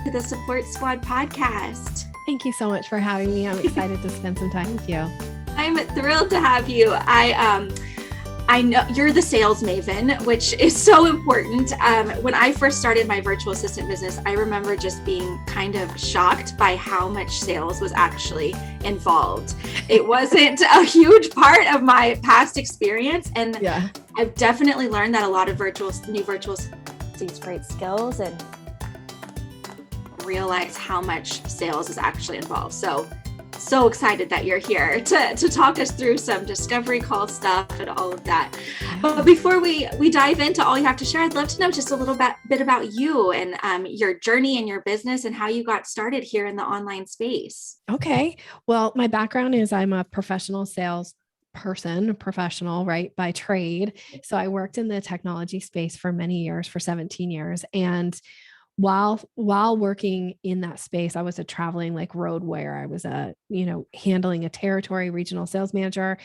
to the Support Squad podcast. Thank you so much for having me. I'm excited to spend some time with you. I'm thrilled to have you. I know you're the sales maven, which is so important. When I first started my virtual assistant business, I remember just being kind of shocked by how much sales was actually involved. It wasn't a huge part of my past experience. And I've definitely learned that a lot of new virtual these great skills and realize how much sales is actually involved. So excited that you're here to talk us through some discovery call stuff and all of that. But before we dive into all you have to share, I'd love to know just a little bit about you and your journey in your business and how you got started here in the online space. Okay. Well, my background is I'm a professional sales person, professional, right, by trade. So I worked in the technology space for many years, for 17 years. And while working in that space, I was a traveling like road warrior. I was handling a territory regional sales manager.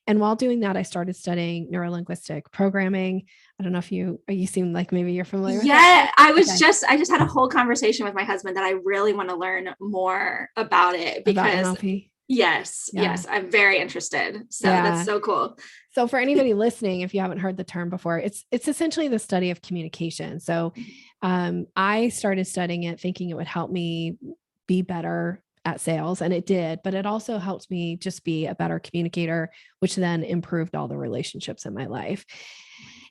And while doing that, I started studying Neuro-Linguistic Programming. I don't know if you seem like maybe you're familiar with that. I just had a whole conversation with my husband that I really want to learn more about it because about NLP. Yes, I'm very interested. So that's so cool. So for anybody listening, if you haven't heard the term before, it's essentially the study of communication. So I started studying it thinking it would help me be better at sales, and it did, but it also helped me just be a better communicator, which then improved all the relationships in my life.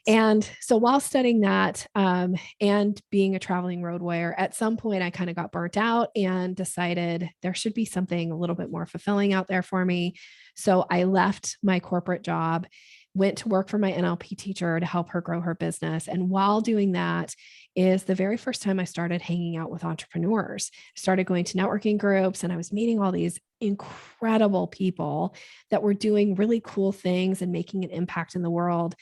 And so while studying that and being a traveling road warrior, at some point I kind of got burnt out and decided there should be something a little bit more fulfilling out there for me. So I left my corporate job, went to work for my NLP teacher to help her grow her business. And while doing that is the very first time I started hanging out with entrepreneurs. I started going to networking groups and I was meeting all these incredible people that were doing really cool things and making an impact in the world.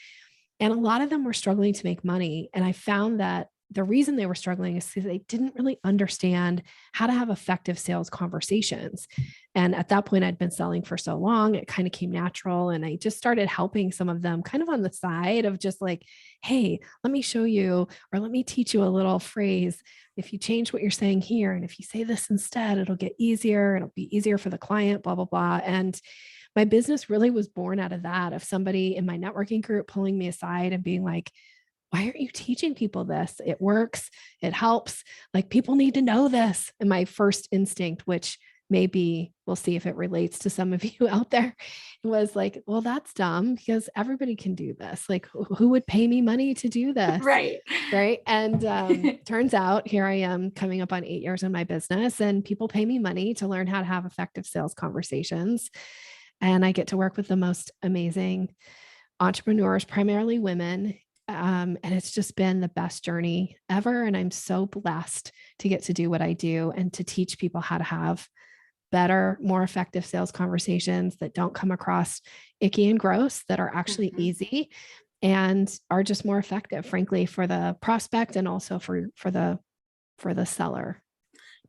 And a lot of them were struggling to make money. And I found that the reason they were struggling is because they didn't really understand how to have effective sales conversations. And at that point, I'd been selling for so long, it kind of came natural. And I just started helping some of them kind of on the side of just like, hey, let me show you, or let me teach you a little phrase. If you change what you're saying here, and if you say this instead, it'll get easier. It'll be easier for the client, blah, blah, blah. And my business really was born out of that, of somebody in my networking group pulling me aside and being like, why aren't you teaching people this? It works. It helps. Like, people need to know this. And my first instinct, which maybe we'll see if it relates to some of you out there, was like, well, that's dumb because everybody can do this. Like, who would pay me money to do this? Right. And turns out here I am coming up on 8 years in my business, and people pay me money to learn how to have effective sales conversations. And I get to work with the most amazing entrepreneurs, primarily women. And it's just been the best journey ever. And I'm so blessed to get to do what I do and to teach people how to have better, more effective sales conversations that don't come across icky and gross, that are actually easy and are just more effective, frankly, for the prospect and also for the seller.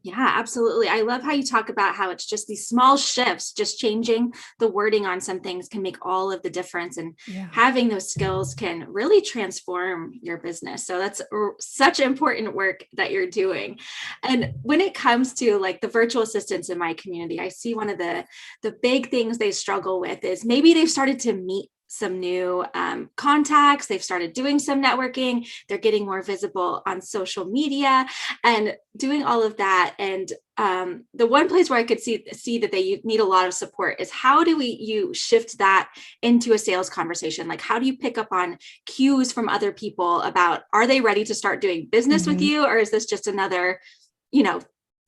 Yeah, absolutely. I love how you talk about how it's just these small shifts, just changing the wording on some things can make all of the difference, and having those skills can really transform your business. So that's such important work that you're doing. And when it comes to like the virtual assistants in my community, I see one of the big things they struggle with is maybe they've started to meet some new contacts. They've started doing some networking. They're getting more visible on social media and doing all of that. And the one place where I could see that they need a lot of support is how do you shift that into a sales conversation? Like, how do you pick up on cues from other people about, are they ready to start doing business with you? Or is this just another,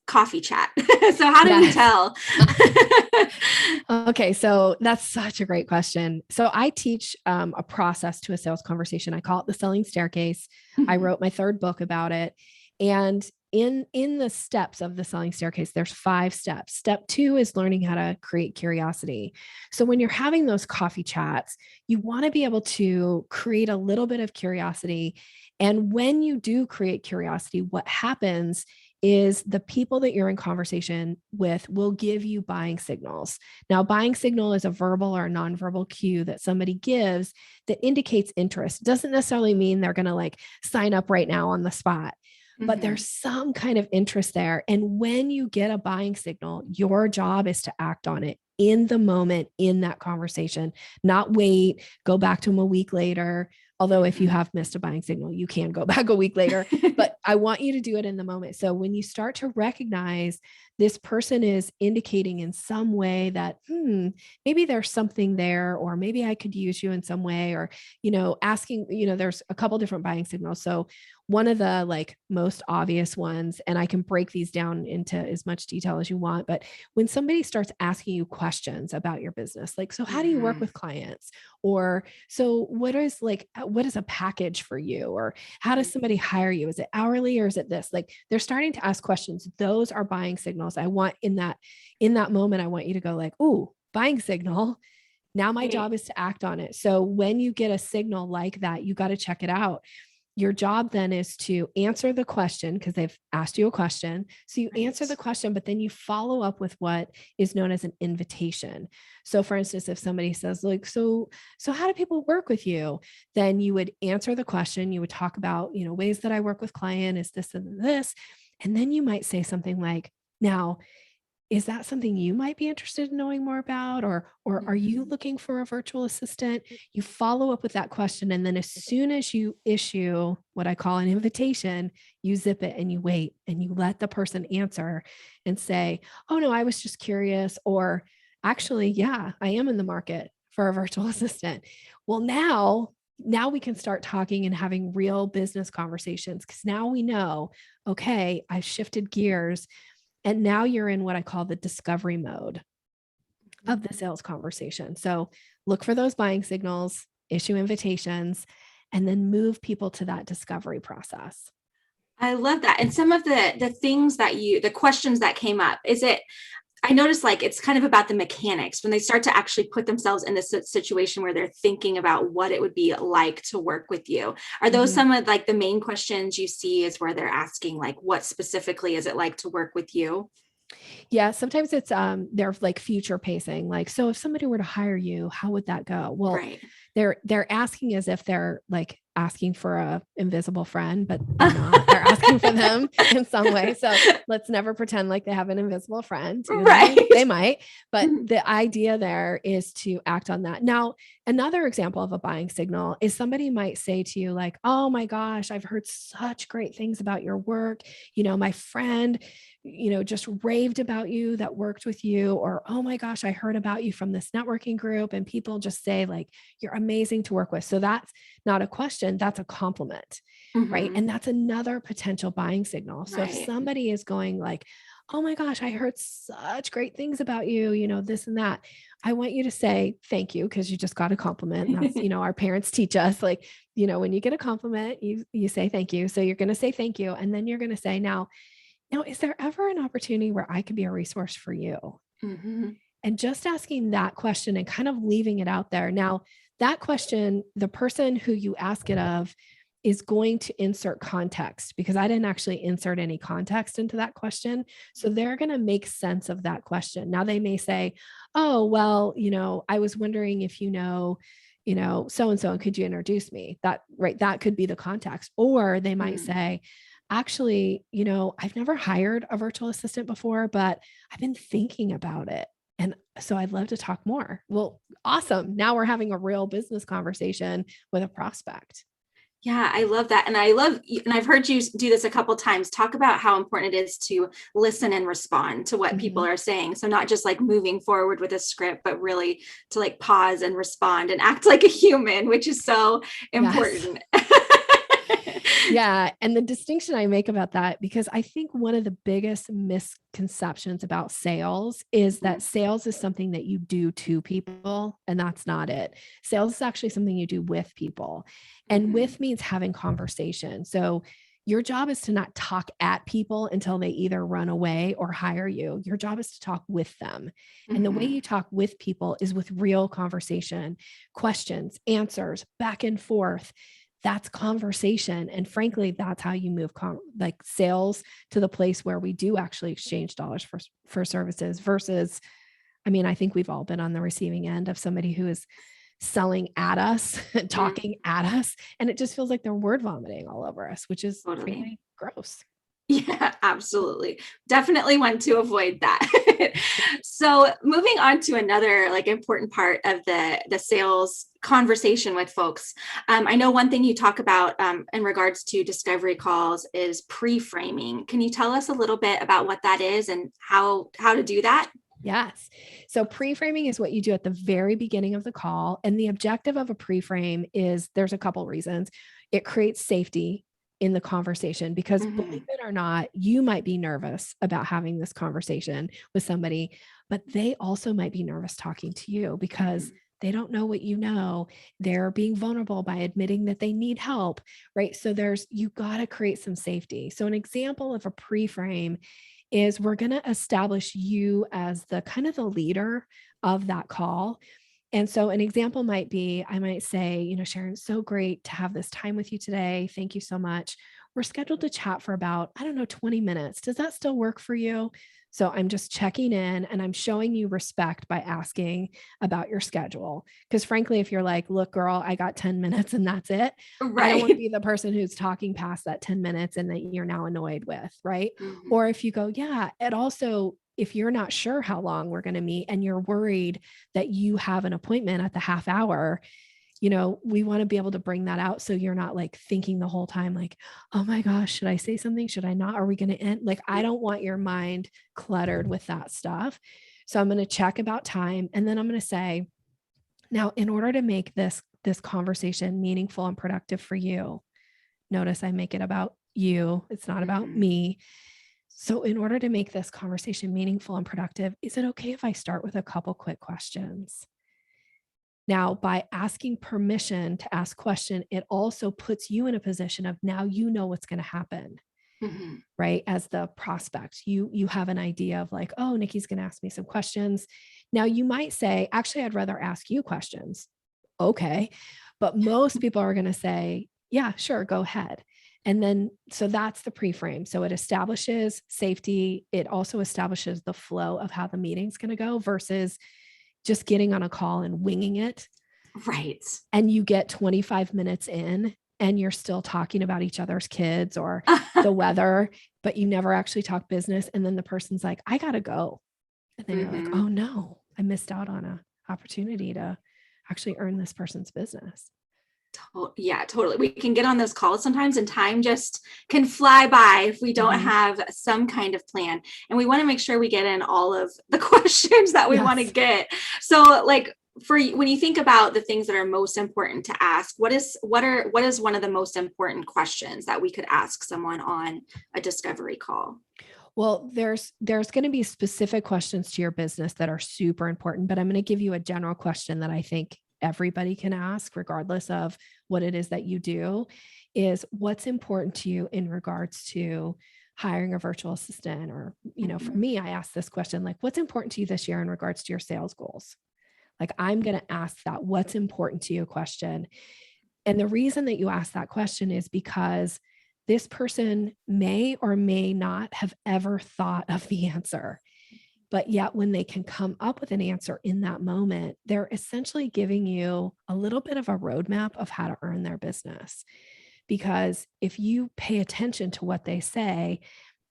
coffee chat? So how do we tell? Okay. So that's such a great question. So I teach a process to a sales conversation. I call it the selling staircase. I wrote my third book about it. And in the steps of the selling staircase, there's 5 steps. Step 2 is learning how to create curiosity. So when you're having those coffee chats, you want to be able to create a little bit of curiosity. And when you do create curiosity, what happens is the people that you're in conversation with will give you buying signals. Now, buying signal is a verbal or a nonverbal cue that somebody gives that indicates interest. It doesn't necessarily mean they're going to like sign up right now on the spot. but there's some kind of interest there. And when you get a buying signal, your job is to act on it in the moment, in that conversation, not wait, go back to them a week later. Although if you have missed a buying signal, you can go back a week later, but I want you to do it in the moment. So when you start to recognize this person is indicating in some way that, maybe there's something there, or maybe I could use you in some way, or, asking, there's a couple different buying signals. So one of the like most obvious ones, and I can break these down into as much detail as you want, but when somebody starts asking you questions about your business, like, so how do you work with clients? Or, so what is a package for you? Or how does somebody hire you? Is it hourly or is it this? Like, they're starting to ask questions. Those are buying signals. I want in that moment, I want you to go like, ooh, buying signal. Now my job is to act on it. So when you get a signal like that, you got to check it out. Your job then is to answer the question because they've asked you a question. So you answer the question, but then you follow up with what is known as an invitation. So for instance, if somebody says like, so how do people work with you? Then you would answer the question. You would talk about, ways that I work with client is this and this. And then you might say something like, now, is that something you might be interested in knowing more about? Or are you looking for a virtual assistant? You follow up with that question. And then as soon as you issue what I call an invitation, you zip it and you wait and you let the person answer and say, oh no, I was just curious. Or actually, yeah, I am in the market for a virtual assistant. Well, now we can start talking and having real business conversations because now we know, okay, I've shifted gears. And now you're in what I call the discovery mode of the sales conversation. So look for those buying signals, issue invitations, and then move people to that discovery process. I love that. And some of the things that the questions that came up, I noticed like it's kind of about the mechanics when they start to actually put themselves in this situation where they're thinking about what it would be like to work with you. Are those some of like the main questions you see is where they're asking like, what specifically is it like to work with you? Yeah, sometimes it's they're like future pacing. Like, so if somebody were to hire you, how would that go? Well, they're asking as if they're like asking for a invisible friend, but they're not. They're asking for them in some way. So let's never pretend like they have an invisible friend. They might, but the idea there is to act on that. Now, another example of a buying signal is somebody might say to you like, oh my gosh, I've heard such great things about your work. My friend, just raved about you that worked with you, or, oh my gosh, I heard about you from this networking group, and people just say like, you're amazing to work with. So that's not a question, that's a compliment, right? And that's another potential buying signal. So if somebody is going like, oh my gosh, I heard such great things about you, this and that, I want you to say thank you because you just got a compliment. And that's, our parents teach us like, when you get a compliment, you say thank you. So you're going to say thank you. And then you're going to say, now, is there ever an opportunity where I could be a resource for you? And just asking that question and kind of leaving it out there. Now, that question, the person who you ask it of is going to insert context because I didn't actually insert any context into that question. So they're going to make sense of that question. Now they may say, oh, well, I was wondering if so-and-so, and could you introduce me? That could be the context. Or they might say, actually, I've never hired a virtual assistant before, but I've been thinking about it. And so I'd love to talk more. Well, awesome. Now we're having a real business conversation with a prospect. Yeah, I love that. And I've heard you do this a couple of times, talk about how important it is to listen and respond to what people are saying. So not just like moving forward with a script, but really to like pause and respond and act like a human, which is so important. Yes. Yeah. And the distinction I make about that, because I think one of the biggest misconceptions about sales is that sales is something that you do to people, and that's not it. Sales is actually something you do with people. And with means having conversation. So your job is to not talk at people until they either run away or hire you. Your job is to talk with them. And the way you talk with people is with real conversation, questions, answers, back and forth. That's conversation. And frankly, that's how you move like sales to the place where we do actually exchange dollars for services versus, I think we've all been on the receiving end of somebody who is selling at us, talking at us, and it just feels like they're word vomiting all over us, which is really gross. Yeah, absolutely. Definitely want to avoid that. So moving on to another like important part of the sales conversation with folks. I know one thing you talk about in regards to discovery calls is pre-framing. Can you tell us a little bit about what that is and how to do that? Yes. So pre-framing is what you do at the very beginning of the call. And the objective of a pre-frame is there's a couple reasons. It creates safety in the conversation because believe it or not, you might be nervous about having this conversation with somebody, but they also might be nervous talking to you because they don't know what you know. They're being vulnerable by admitting that they need help, right? So you got to create some safety. So an example of a pre-frame is we're going to establish you as the kind of the leader of that call. And so an example might be, I might say, Sharon, so great to have this time with you today. Thank you so much. We're scheduled to chat for about, 20 minutes. Does that still work for you? So I'm just checking in and I'm showing you respect by asking about your schedule. Because frankly, if you're like, look, girl, I got 10 minutes and that's it. I don't want to be the person who's talking past that 10 minutes and that you're now annoyed with, right? Or if you go, yeah, it also, if you're not sure how long we're going to meet and you're worried that you have an appointment at the half hour, we want to be able to bring that out. So you're not like thinking the whole time, like, oh my gosh, should I say something? Should I not? Are we going to end? Like, I don't want your mind cluttered with that stuff. So I'm going to check about time. And then I'm going to say, now, in order to make this conversation meaningful and productive for you, notice I make it about you. It's not about me. So in order to make this conversation meaningful and productive, is it okay if I start with a couple quick questions? Now, by asking permission to ask question, it also puts you in a position of now you know what's going to happen, right? As the prospect, you have an idea of like, oh, Nikki's going to ask me some questions. Now you might say, actually, I'd rather ask you questions. Okay. But most people are going to say, yeah, sure, go ahead. And then, so that's the pre-frame. So it establishes safety. It also establishes the flow of how the meeting's going to go versus just getting on a call and winging it. Right. And you get 25 minutes in and you're still talking about each other's kids or the weather, but you never actually talk business. And then the person's like, I got to go. And then you're like, oh no, I missed out on an opportunity to actually earn this person's business. Yeah, totally. We can get on those calls sometimes and time just can fly by if we don't have some kind of plan. And we want to make sure we get in all of the questions that we want to get. So like when you think about the things that are most important to ask, what is one of the most important questions that we could ask someone on a discovery call? Well, there's going to be specific questions to your business that are super important, but I'm going to give you a general question that I think everybody can ask, regardless of what it is that you do, is what's important to you in regards to hiring a virtual assistant? Or, for me, I ask this question, like, what's important to you this year in regards to your sales goals? Like, I'm going to ask that what's important to you question. And the reason that you ask that question is because this person may or may not have ever thought of the answer. But yet when they can come up with an answer in that moment, they're essentially giving you a little bit of a roadmap of how to earn their business. Because if you pay attention to what they say,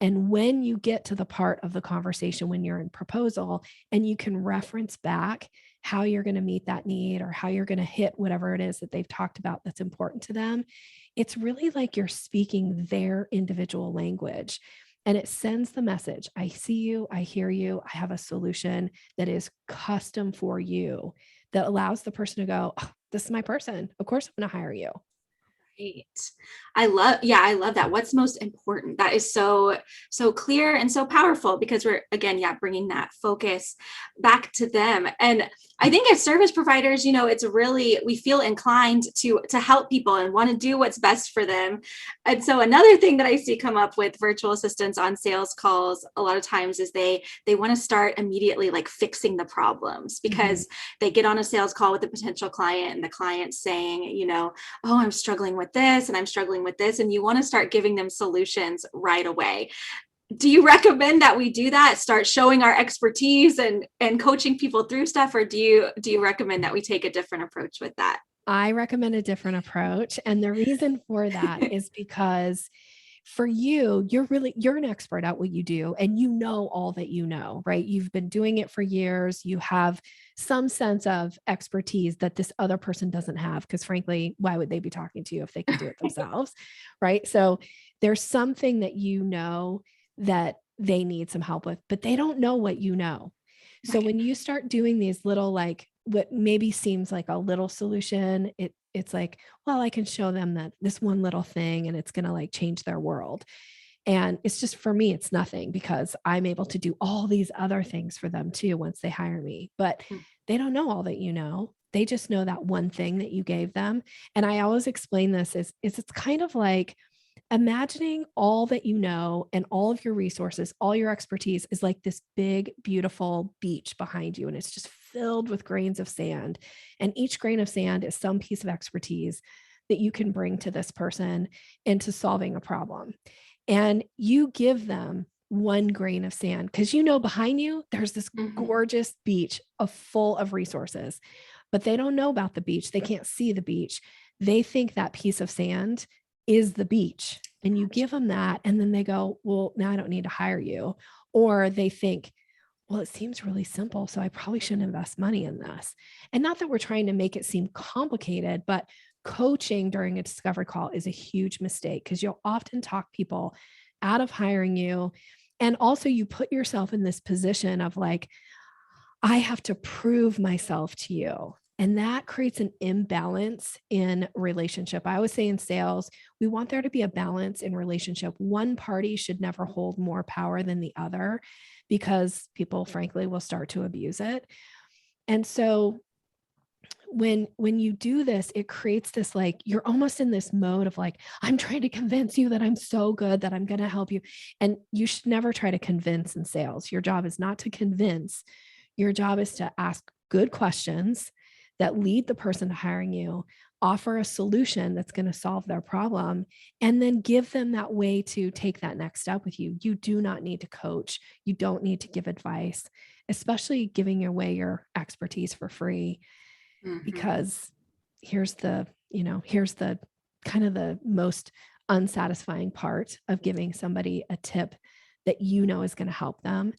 and when you get to the part of the conversation when you're in proposal and you can reference back how you're going to meet that need or how you're going to hit whatever it is that they've talked about that's important to them, it's really like you're speaking their individual language. And it sends the message, I see you, I hear you, I have a solution that is custom for you, that allows the person to go, oh, this is my person. Of course, I'm going to hire you. Right. I love that. What's most important? That is so clear and so powerful because we're, again, bringing that focus back to them. And I think as service providers, it's really, we feel inclined to help people and want to do what's best for them. And so another thing that I see come up with virtual assistants on sales calls a lot of times is they want to start immediately like fixing the problems because they get on a sales call with a potential client and the client's saying, oh, I'm struggling with this and I'm struggling with this. And you want to start giving them solutions right away. Do you recommend that we do that? Start showing our expertise and coaching people through stuff? Or do you recommend that we take a different approach with that? I recommend a different approach. And the reason for that is because for you, you're an expert at what you do, and you know all that you know, right? You've been doing it for years. You have some sense of expertise that this other person doesn't have, because frankly, why would they be talking to you if they can do it themselves? Right. So there's something that you know that they need some help with, but they don't know what you know. So when you start doing these little, like what maybe seems like a little solution, it's like, well, I can show them that this one little thing and it's going to like change their world. And it's just, for me, it's nothing, because I'm able to do all these other things for them too once they hire me. But they don't know all that you know. They just know that one thing that you gave them. And I always explain this as it's kind of like imagining all that you know and all of your resources, all your expertise is like this big, beautiful beach behind you. And it's just filled with grains of sand. And each grain of sand is some piece of expertise that you can bring to this person into solving a problem. And you give them one grain of sand, because you know behind you, there's this gorgeous beach full of resources, but they don't know about the beach. They can't see the beach. They think that piece of sand is the beach, and you give them that. And then they go, well, now I don't need to hire you. Or they think, well, it seems really simple, so I probably shouldn't invest money in this. And not that we're trying to make it seem complicated, but coaching during a discovery call is a huge mistake, because you'll often talk people out of hiring you. And also you put yourself in this position of like, I have to prove myself to you. And that creates an imbalance in relationship. I always say in sales, we want there to be a balance in relationship. One party should never hold more power than the other, because people, frankly, will start to abuse it. And so when you do this, it creates this, like, you're almost in this mode of like, I'm trying to convince you that I'm so good that I'm going to help you. And you should never try to convince in sales. Your job is not to convince. Your job is to ask good questions that lead the person to hiring you, offer a solution that's going to solve their problem, and then give them that way to take that next step with you. You do not need to coach. You don't need to give advice, especially giving away your expertise for free. Because here's the kind of the most unsatisfying part of giving somebody a tip that you know is going to help them.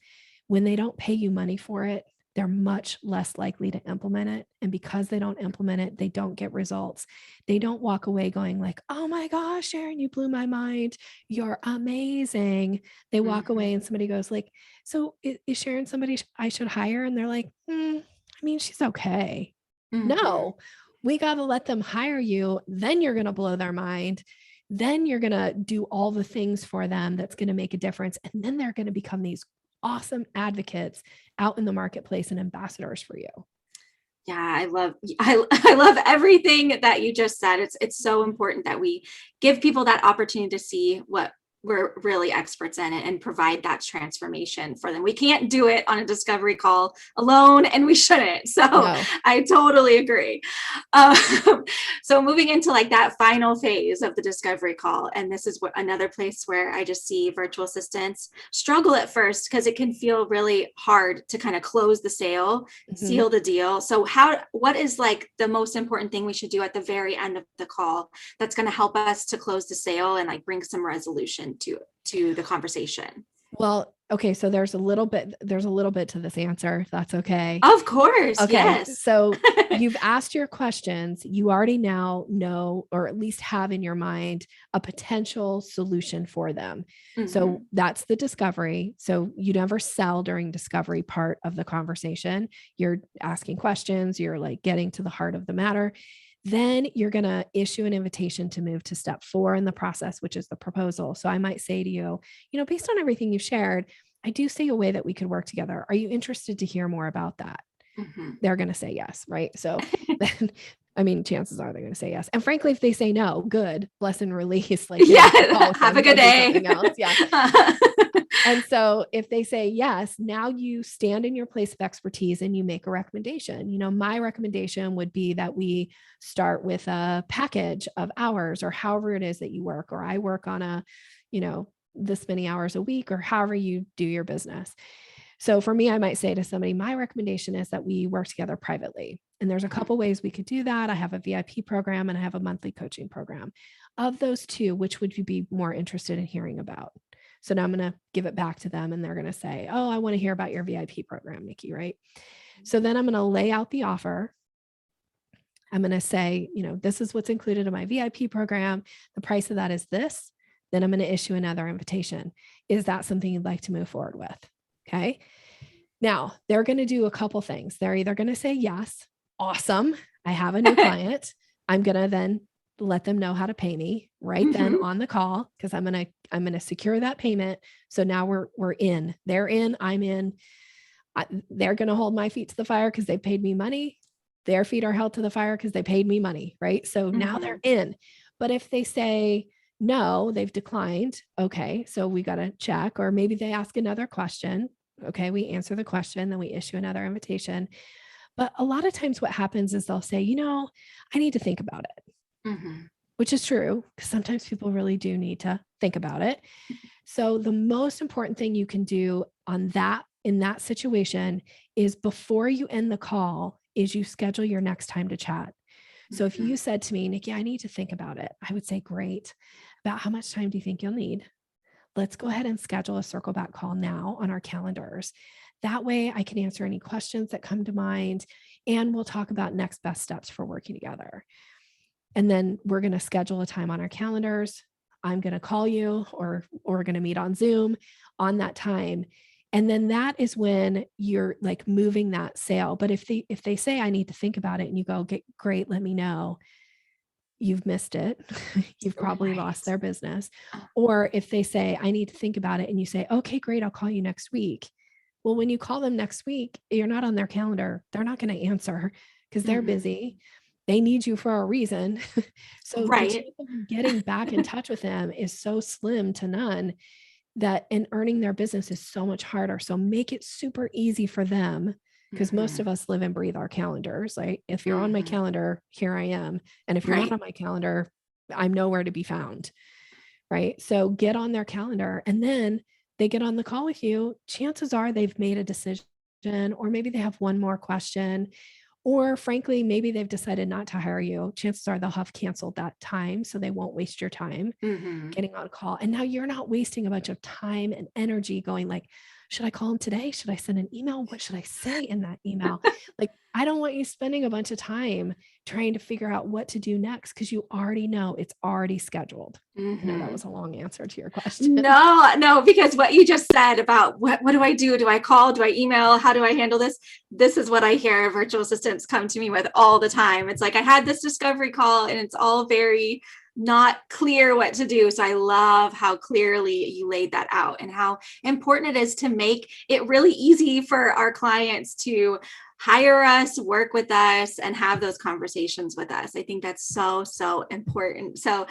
When they don't pay you money for it, they're much less likely to implement it. And because they don't implement it, they don't get results. They don't walk away going like, oh my gosh, Sharon, you blew my mind. You're amazing. They walk away and somebody goes like, so is Sharon somebody I should hire? And they're like, I mean, she's okay. No, we got to let them hire you. Then you're going to blow their mind. Then you're going to do all the things for them that's going to make a difference. And then they're going to become these awesome advocates out in the marketplace and ambassadors for you. Yeah, I love everything that you just said. It's so important that we give people that opportunity to see what we're really experts in it and provide that transformation for them. We can't do it on a discovery call alone, and we shouldn't. So no. I totally agree. So moving into like that final phase of the discovery call, and this is another place where I just see virtual assistants struggle at first, because it can feel really hard to kind of close the sale, seal the deal. So what is like the most important thing we should do at the very end of the call that's going to help us to close the sale and like bring some resolution to the conversation? Well, okay. So there's a little bit to this answer, if that's okay. Of course. Okay. Yes. So you've asked your questions. You already now know, or at least have in your mind, a potential solution for them. So that's the discovery. So you never sell during discovery part of the conversation. You're asking questions. You're like getting to the heart of the matter. Then you're going to issue an invitation to move to step 4 in the process, which is the proposal. So I might say to you, based on everything you've shared, I do see a way that we could work together. Are you interested to hear more about that? They're going to say yes, right? So then, I mean, chances are they're going to say yes. And frankly, if they say no, good, bless and release. Like, have a good day. Yeah. And so if they say yes, now you stand in your place of expertise and you make a recommendation. My recommendation would be that we start with a package of hours, or however it is that you work, or I work on this many hours a week, or however you do your business. So for me, I might say to somebody, my recommendation is that we work together privately. And there's a couple ways we could do that. I have a VIP program and I have a monthly coaching program. Of those two, which would you be more interested in hearing about? So now I'm going to give it back to them and they're going to say, oh, I want to hear about your VIP program, Nikki, right? So then I'm going to lay out the offer. I'm going to say, this is what's included in my VIP program. The price of that is this. Then I'm going to issue another invitation. Is that something you'd like to move forward with? Okay. Now they're going to do a couple things. They're either going to say, yes, awesome, I have a new client. I'm going to then let them know how to pay me right then on the call, because I'm going to secure that payment. So now we're in, they're in, I'm in. They're going to hold my feet to the fire because they paid me money. Their feet are held to the fire because they paid me money. Right. So now they're in. But if they say no, they've declined. Okay. So we got to check, or maybe they ask another question. Okay. We answer the question, then we issue another invitation. But a lot of times what happens is they'll say, I need to think about it, which is true, because sometimes people really do need to think about it. So the most important thing you can do in that situation is, before you end the call, is you schedule your next time to chat. So if you said to me, Nikki, I need to think about it, I would say, great. About how much time do you think you'll need? Let's go ahead and schedule a circle back call now on our calendars. That way I can answer any questions that come to mind, and we'll talk about next best steps for working together. And then we're going to schedule a time on our calendars. I'm going to call you, or we're going to meet on Zoom on that time. And then that is when you're like moving that sale. But if they say, I need to think about it, and you go, great, let me know, you've missed it. You've probably lost their business. Or if they say, I need to think about it, and you say, okay, great, I'll call you next week. Well, when you call them next week, you're not on their calendar. They're not going to answer because they're busy. They need you for a reason. So the chance of getting back in touch with them is so slim to none, that in earning their business is so much harder. So make it super easy for them, because most of us live and breathe our calendars. Like, if you're on my calendar, here I am. And if you're not on my calendar, I'm nowhere to be found. Right. So get on their calendar, and then they get on the call with you. Chances are they've made a decision, or maybe they have one more question, or frankly, maybe they've decided not to hire you. Chances are they'll have canceled that time, so they won't waste your time getting on a call. And now you're not wasting a bunch of time and energy going like, should I call them today? Should I send an email? What should I say in that email? Like, I don't want you spending a bunch of time trying to figure out what to do next, because you already know it's already scheduled. I know that was a long answer to your question. No, because what you just said about what do I do? Do I call? Do I email? How do I handle this? This is what I hear virtual assistants come to me with all the time. It's like, I had this discovery call and it's all very not clear what to do. So I love how clearly you laid that out, and how important it is to make it really easy for our clients to hire us, work with us, and have those conversations with us. I think that's so, so important. So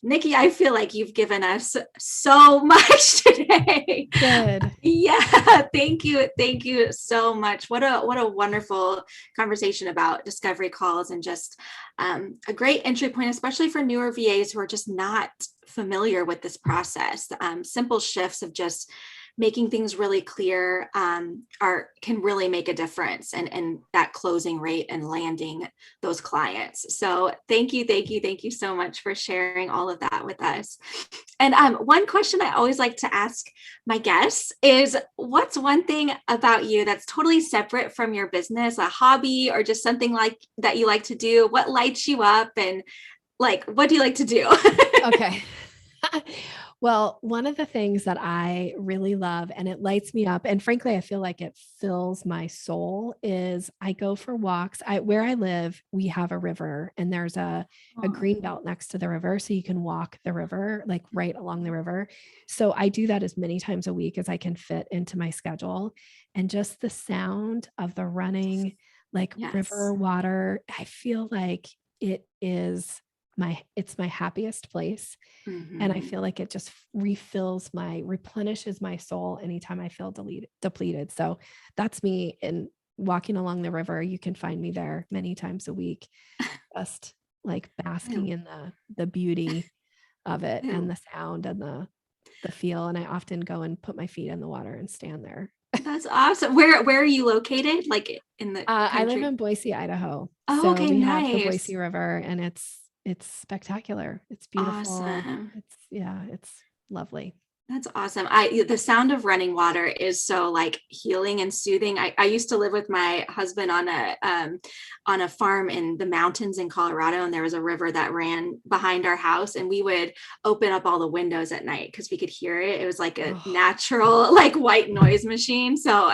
Nikki, I feel like you've given us so much today. Good. Yeah. Thank you. Thank you so much. What a wonderful conversation about discovery calls, and just a great entry point, especially for newer VAs who are just not familiar with this process. Simple shifts of just making things really clear can really make a difference and that closing rate and landing those clients. So thank you so much for sharing all of that with us. And one question I always like to ask my guests is, what's one thing about you that's totally separate from your business, a hobby, or just something like that you like to do? What lights you up, and like, what do you like to do? Okay. Well, one of the things that I really love, and it lights me up, and frankly, I feel like it fills my soul, is I go for walks. Where I live, we have a river, and there's a green belt next to the river. So you can walk the river, like right along the river. So I do that as many times a week as I can fit into my schedule. And just the sound of the running, like river water, I feel like it's my happiest place. And I feel like it just replenishes my soul anytime I feel depleted. So that's me. And walking along the river, you can find me there many times a week, just like basking in the beauty of it, and the sound and the feel. And I often go and put my feet in the water and stand there. That's awesome. Where are you located? Like in the I live in Boise, Idaho. Oh, so okay, we nice. have the Boise River, and it's it's spectacular. It's beautiful. Awesome. It's lovely. That's awesome. The sound of running water is so like healing and soothing. I used to live with my husband on a farm in the mountains in Colorado, and there was a river that ran behind our house, and we would open up all the windows at night because we could hear it. It was like a natural like white noise machine. So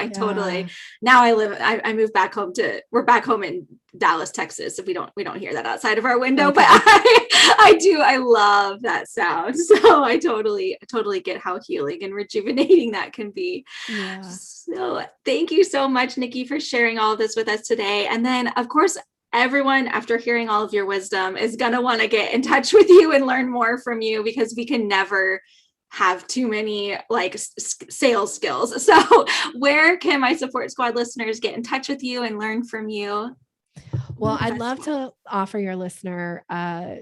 now I moved back home we're back home in Dallas, Texas. So we don't hear that outside of our window, but I love that sound. So I totally get how healing and rejuvenating that can be. Yeah. So thank you so much, Nikki, for sharing all of this with us today. And then of course, everyone, after hearing all of your wisdom, is going to want to get in touch with you and learn more from you, because we can never have too many like sales skills. So where can my Support Squad listeners get in touch with you and learn from you? Well, I'd love to offer your listener a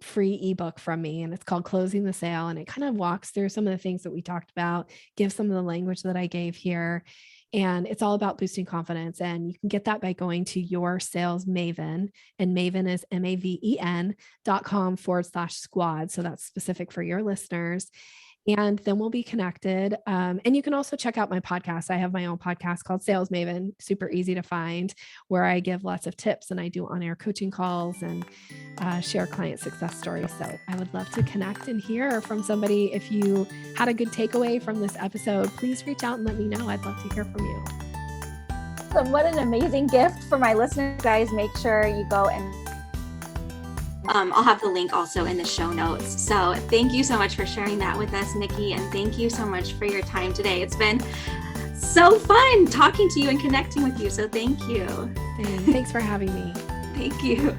free ebook from me, and it's called Closing the Sale. And it kind of walks through some of the things that we talked about, gives some of the language that I gave here. And it's all about boosting confidence. And you can get that by going to Your Sales Maven, and Maven is maven.com/squad. So that's specific for your listeners. And then we'll be connected. And you can also check out my podcast. I have my own podcast called Sales Maven, super easy to find, where I give lots of tips, and I do on-air coaching calls and share client success stories. So I would love to connect and hear from somebody. If you had a good takeaway from this episode, please reach out and let me know. I'd love to hear from you. What an amazing gift for my listeners, guys. Make sure you go and I'll have the link also in the show notes. So thank you so much for sharing that with us, Nikki. And thank you so much for your time today. It's been so fun talking to you and connecting with you. So thank you. Thanks for having me. Thank you.